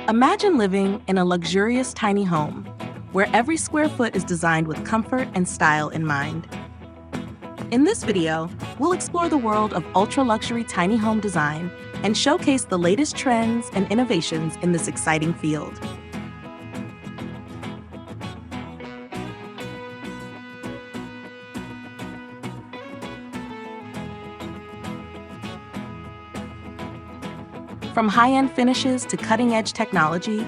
Imagine living in a luxurious tiny home where every square foot is designed with comfort and style in mind. In this video, we'll explore the world of ultra-luxury tiny home design and showcase the latest trends and innovations in this exciting field. From high-end finishes to cutting-edge technology,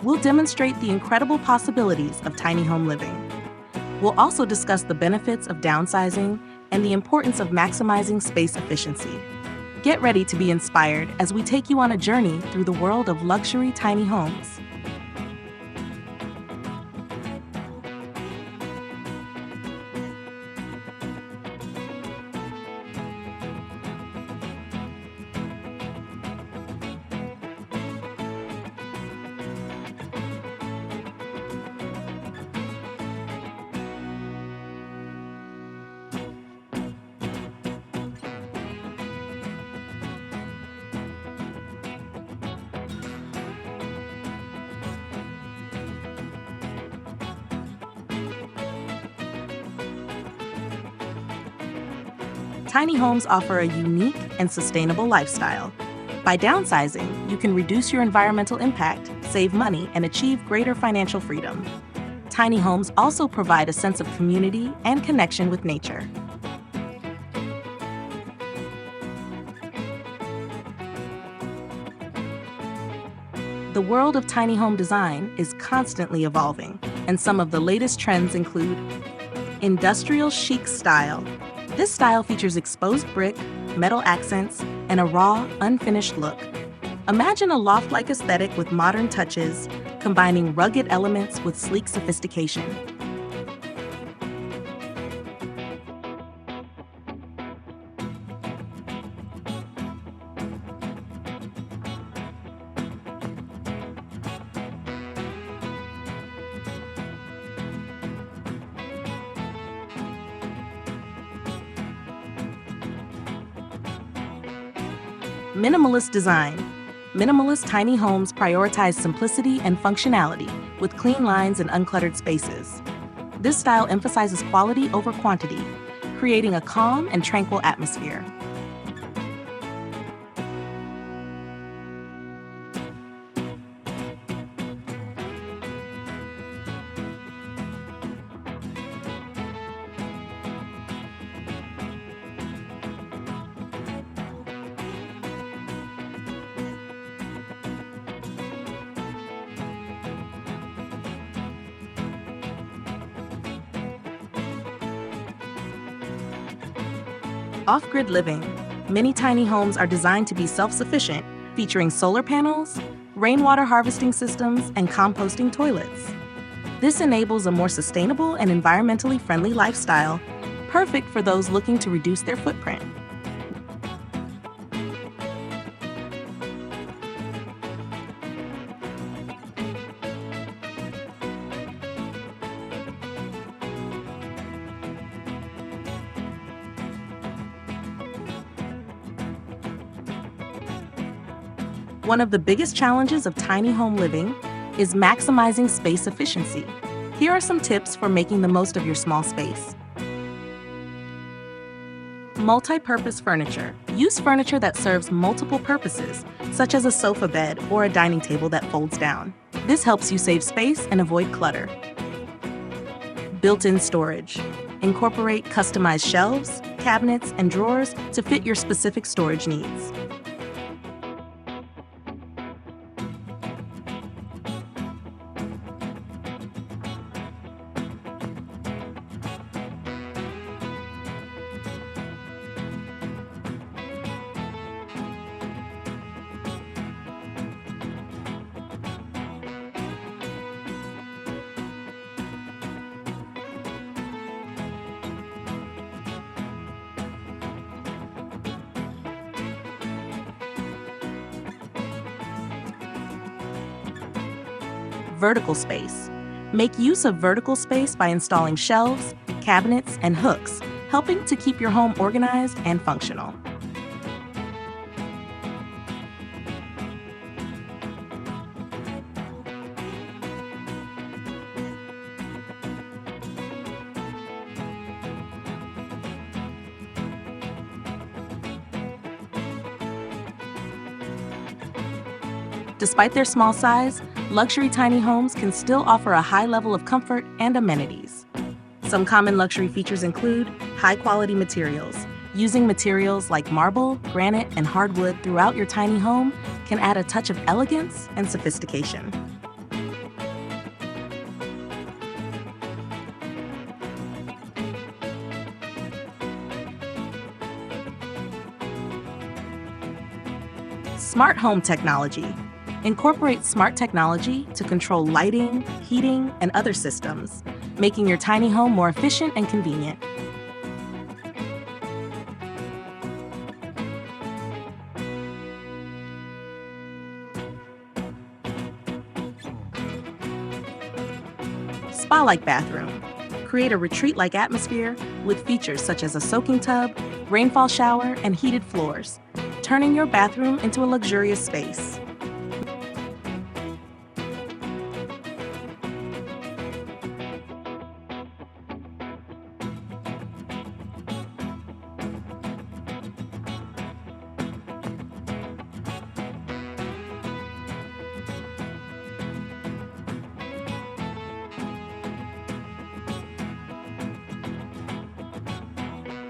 we'll demonstrate the incredible possibilities of tiny home living. We'll also discuss the benefits of downsizing and the importance of maximizing space efficiency. Get ready to be inspired as we take you on a journey through the world of luxury tiny homes. Tiny homes offer a unique and sustainable lifestyle. By downsizing, you can reduce your environmental impact, save money, and achieve greater financial freedom. Tiny homes also provide a sense of community and connection with nature. The world of tiny home design is constantly evolving, and some of the latest trends include industrial chic style. This style features exposed brick, metal accents, and a raw, unfinished look. Imagine a loft-like aesthetic with modern touches, combining rugged elements with sleek sophistication. Minimalist design. Minimalist tiny homes prioritize simplicity and functionality with clean lines and uncluttered spaces. This style emphasizes quality over quantity, creating a calm and tranquil atmosphere. Off-grid living. Many tiny homes are designed to be self-sufficient, featuring solar panels, rainwater harvesting systems, and composting toilets. This enables a more sustainable and environmentally friendly lifestyle, perfect for those looking to reduce their footprint. One of the biggest challenges of tiny home living is maximizing space efficiency. Here are some tips for making the most of your small space. Multi-purpose furniture. Use furniture that serves multiple purposes, such as a sofa bed or a dining table that folds down. This helps you save space and avoid clutter. Built-in storage. Incorporate customized shelves, cabinets, and drawers to fit your specific storage needs. Vertical space. Make use of vertical space by installing shelves, cabinets, and hooks, helping to keep your home organized and functional. Despite their small size, luxury tiny homes can still offer a high level of comfort and amenities. Some common luxury features include high-quality materials. Using materials like marble, granite, and hardwood throughout your tiny home can add a touch of elegance and sophistication. Smart home technology. Incorporate smart technology to control lighting, heating, and other systems, making your tiny home more efficient and convenient. Spa-like bathroom. Create a retreat-like atmosphere with features such as a soaking tub, rainfall shower, and heated floors, turning your bathroom into a luxurious space.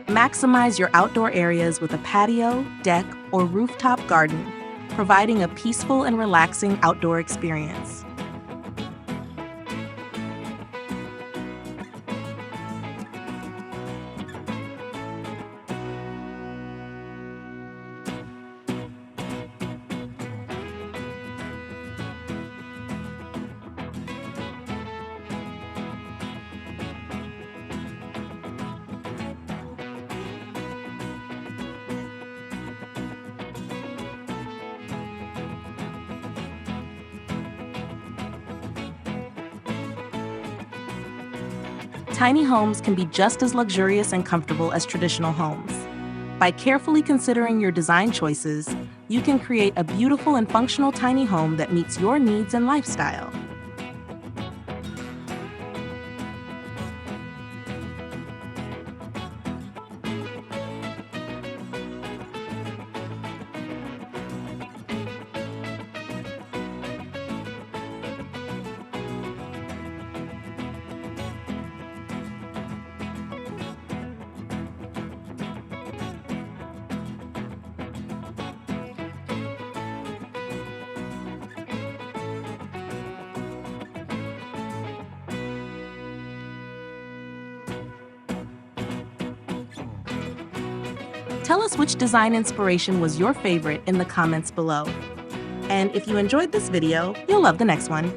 Maximize your outdoor areas with a patio, deck, or rooftop garden, providing a peaceful and relaxing outdoor experience. Tiny homes can be just as luxurious and comfortable as traditional homes. By carefully considering your design choices, you can create a beautiful and functional tiny home that meets your needs and lifestyle. Tell us which design inspiration was your favorite in the comments below. And if you enjoyed this video, you'll love the next one.